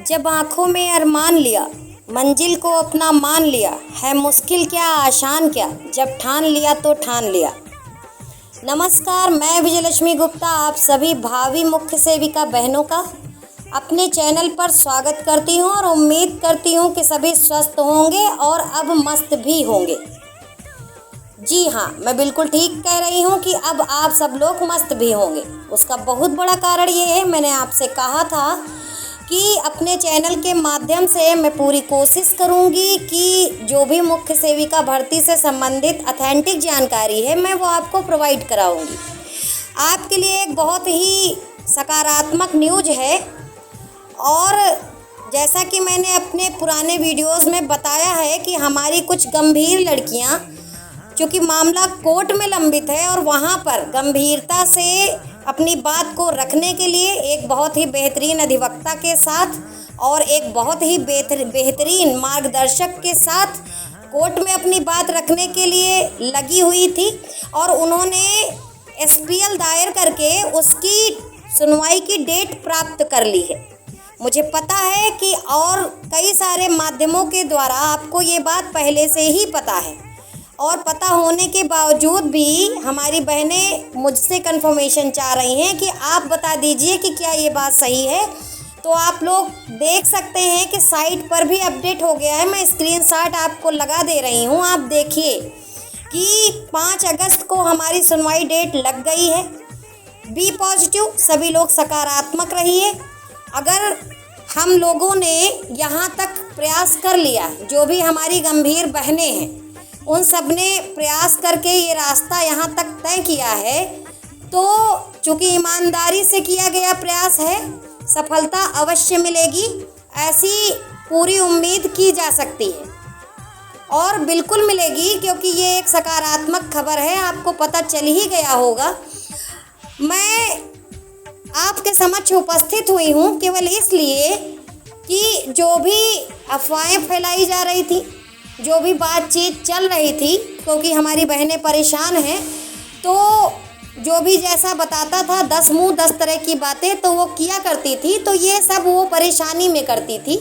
जब आँखों में अरमान लिया, मंजिल को अपना मान लिया, है मुश्किल क्या आसान क्या, जब ठान लिया तो ठान लिया। नमस्कार, मैं विजयलक्ष्मी गुप्ता आप सभी भावी मुख्य सेविका बहनों का अपने चैनल पर स्वागत करती हूं और उम्मीद करती हूं कि सभी स्वस्थ होंगे और अब मस्त भी होंगे। जी हाँ, मैं बिल्कुल ठीक कह रही हूं कि अब आप सब लोग मस्त भी होंगे। उसका बहुत बड़ा कारण ये है, मैंने आपसे कहा था कि अपने चैनल के माध्यम से मैं पूरी कोशिश करूंगी कि जो भी मुख्य सेविका भर्ती से संबंधित ऑथेंटिक जानकारी है मैं वो आपको प्रोवाइड कराऊंगी। आपके लिए एक बहुत ही सकारात्मक न्यूज़ है और जैसा कि मैंने अपने पुराने वीडियोस में बताया है कि हमारी कुछ गंभीर लड़कियां, चूँकि मामला कोर्ट में लंबित है और वहां पर गंभीरता से अपनी बात को रखने के लिए एक बहुत ही बेहतरीन अधिवक्ता के साथ और एक बहुत ही बेहतरीन मार्गदर्शक के साथ कोर्ट में अपनी बात रखने के लिए लगी हुई थी और उन्होंने SPL दायर करके उसकी सुनवाई की डेट प्राप्त कर ली है। मुझे पता है कि और कई सारे माध्यमों के द्वारा आपको ये बात पहले से ही पता है और पता होने के बावजूद भी हमारी बहनें मुझसे कंफर्मेशन चाह रही हैं कि आप बता दीजिए कि क्या ये बात सही है। तो आप लोग देख सकते हैं कि साइट पर भी अपडेट हो गया है। मैं स्क्रीनशॉट आपको लगा दे रही हूँ, आप देखिए कि 5 अगस्त को हमारी सुनवाई डेट लग गई है। बी पॉजिटिव, सभी लोग सकारात्मक रहिए। अगर हम लोगों ने यहाँ तक प्रयास कर लिया, जो भी हमारी गंभीर बहनें हैं उन सब ने प्रयास करके ये रास्ता यहाँ तक तय किया है, तो चूँकि ईमानदारी से किया गया प्रयास है, सफलता अवश्य मिलेगी, ऐसी पूरी उम्मीद की जा सकती है और बिल्कुल मिलेगी, क्योंकि ये एक सकारात्मक खबर है। आपको पता चल ही गया होगा। मैं आपके समक्ष उपस्थित हुई हूँ केवल इसलिए कि जो भी अफवाहें फैलाई जा रही थी, जो भी बातचीत चल रही थी, क्योंकि हमारी बहनें परेशान हैं, तो जो भी जैसा बताता था 10 मुँह 10 तरह की बातें तो वो किया करती थी, तो ये सब वो परेशानी में करती थी।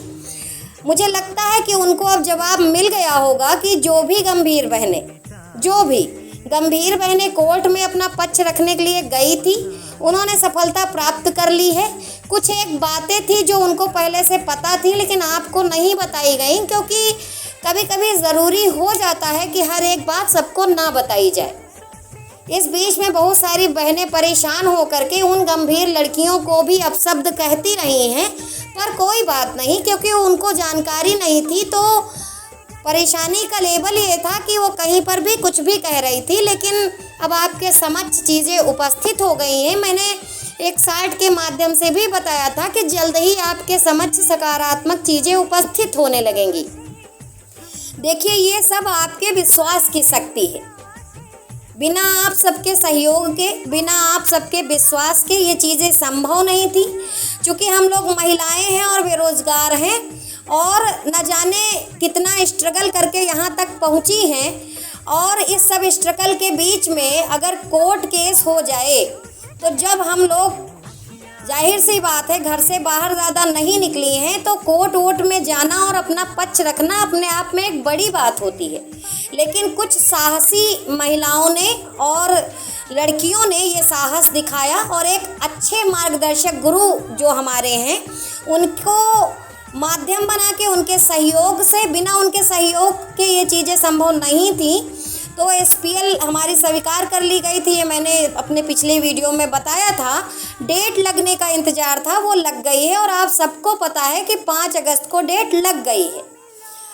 मुझे लगता है कि उनको अब जवाब मिल गया होगा कि जो भी गंभीर बहनें कोर्ट में अपना पक्ष रखने के लिए गई थी, उन्होंने सफलता प्राप्त कर ली है। कुछ एक बातें थी जो उनको पहले से पता थी लेकिन आपको नहीं बताई गई, क्योंकि कभी कभी ज़रूरी हो जाता है कि हर एक बात सबको ना बताई जाए। इस बीच में बहुत सारी बहनें परेशान होकर के उन गंभीर लड़कियों को भी अपशब्द कहती रही हैं, पर कोई बात नहीं, क्योंकि उनको जानकारी नहीं थी। तो परेशानी का लेवल ये था कि वो कहीं पर भी कुछ भी कह रही थी, लेकिन अब आपके समक्ष चीज़ें उपस्थित हो गई हैं। मैंने एक साइट के माध्यम से भी बताया था कि जल्द ही आपके समक्ष सकारात्मक चीज़ें उपस्थित होने लगेंगी। देखिए, ये सब आपके विश्वास की शक्ति है। बिना आप सबके सहयोग के, बिना आप सबके विश्वास के ये चीज़ें संभव नहीं थी। क्योंकि हम लोग महिलाएं हैं और बेरोज़गार हैं और न जाने कितना स्ट्रगल करके यहाँ तक पहुँची हैं, और इस सब स्ट्रगल के बीच में अगर कोर्ट केस हो जाए तो जब हम लोग, जाहिर सी बात है, घर से बाहर ज़्यादा नहीं निकली हैं, तो कोर्ट वोट में जाना और अपना पक्ष रखना अपने आप में एक बड़ी बात होती है। लेकिन कुछ साहसी महिलाओं ने और लड़कियों ने ये साहस दिखाया और एक अच्छे मार्गदर्शक गुरु जो हमारे हैं उनको माध्यम बना के, उनके सहयोग से, बिना उनके सहयोग के ये चीज़ें संभव नहीं थी। तो SPL हमारी स्वीकार कर ली गई थी। ये मैंने अपने पिछले वीडियो में बताया था। डेट लगने का इंतज़ार था, वो लग गई है और आप सबको पता है कि 5 अगस्त को डेट लग गई है।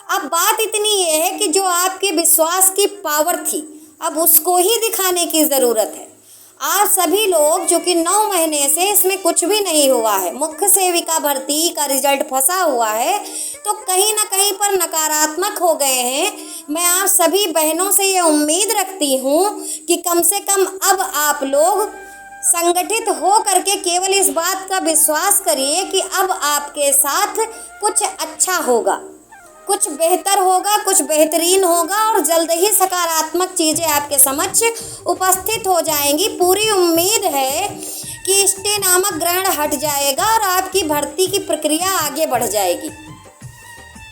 अब बात इतनी ये है कि जो आपके विश्वास की पावर थी, अब उसको ही दिखाने की ज़रूरत है। आप सभी लोग, जो कि 9 महीने से इसमें कुछ भी नहीं हुआ है, मुख्य सेविका भर्ती का रिजल्ट फंसा हुआ है, तो कहीं ना कहीं पर नकारात्मक हो गए हैं। मैं आप सभी बहनों से ये उम्मीद रखती हूँ कि कम से कम अब आप लोग संगठित हो करके केवल इस बात का विश्वास करिए कि अब आपके साथ कुछ अच्छा होगा, कुछ बेहतर होगा, कुछ बेहतरीन होगा और जल्द ही सकारात्मक चीज़ें आपके समक्ष उपस्थित हो जाएंगी। पूरी उम्मीद है कि स्टे नामक ग्रहण हट जाएगा और आपकी भर्ती की प्रक्रिया आगे बढ़ जाएगी।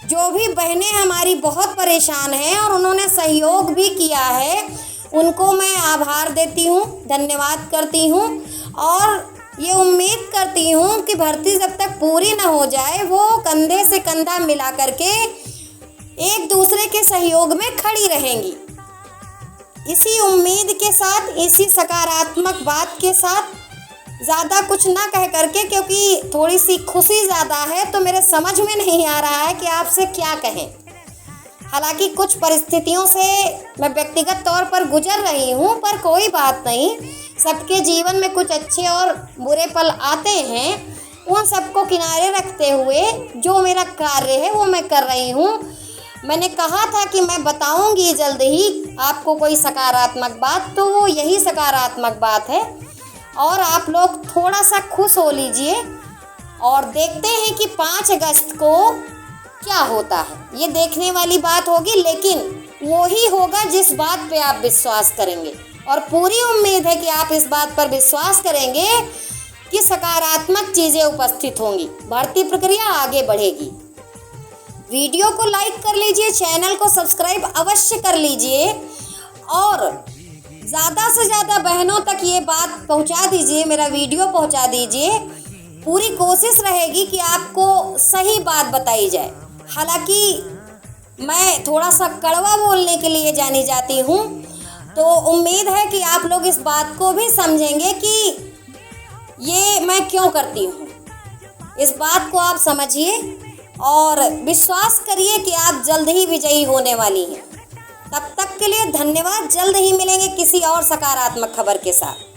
जो भी बहनें हमारी बहुत परेशान हैं और उन्होंने सहयोग भी किया है, उनको मैं आभार देती हूँ, धन्यवाद करती हूँ और ये उम्मीद करती हूँ कि भर्ती जब तक पूरी न हो जाए वो कंधे से कंधा मिला करके एक दूसरे के सहयोग में खड़ी रहेंगी। इसी उम्मीद के साथ, इसी सकारात्मक बात के साथ, ज़्यादा कुछ ना कह करके, क्योंकि थोड़ी सी खुशी ज़्यादा है तो मेरे समझ में नहीं आ रहा है कि आपसे क्या कहें। हालांकि कुछ परिस्थितियों से मैं व्यक्तिगत तौर पर गुजर रही हूँ, पर कोई बात नहीं, सबके जीवन में कुछ अच्छे और बुरे पल आते हैं। उन सबको किनारे रखते हुए जो मेरा कार्य है वो मैं कर रही हूँ। मैंने कहा था कि मैं बताऊंगी जल्द ही आपको कोई सकारात्मक बात, तो वो यही सकारात्मक बात है। और आप लोग थोड़ा सा खुश हो लीजिए और देखते हैं कि 5 अगस्त को क्या होता है। ये देखने वाली बात होगी, लेकिन वो ही होगा जिस बात पे आप विश्वास करेंगे। और पूरी उम्मीद है कि आप इस बात पर विश्वास करेंगे कि सकारात्मक चीज़ें उपस्थित होंगी, भर्ती प्रक्रिया आगे बढ़ेगी। वीडियो को लाइक कर लीजिए, चैनल को सब्सक्राइब अवश्य कर लीजिए और ज़्यादा से ज़्यादा बहनों तक ये बात पहुंचा दीजिए, मेरा वीडियो पहुंचा दीजिए। पूरी कोशिश रहेगी कि आपको सही बात बताई जाए। हालांकि मैं थोड़ा सा कड़वा बोलने के लिए जानी जाती हूँ, तो उम्मीद है कि आप लोग इस बात को भी समझेंगे कि ये मैं क्यों करती हूँ। इस बात को आप समझिए और विश्वास करिए कि आप जल्द ही विजयी होने वाली हैं। तब तक के लिए धन्यवाद। जल्द ही मिलेंगे किसी और सकारात्मक खबर के साथ।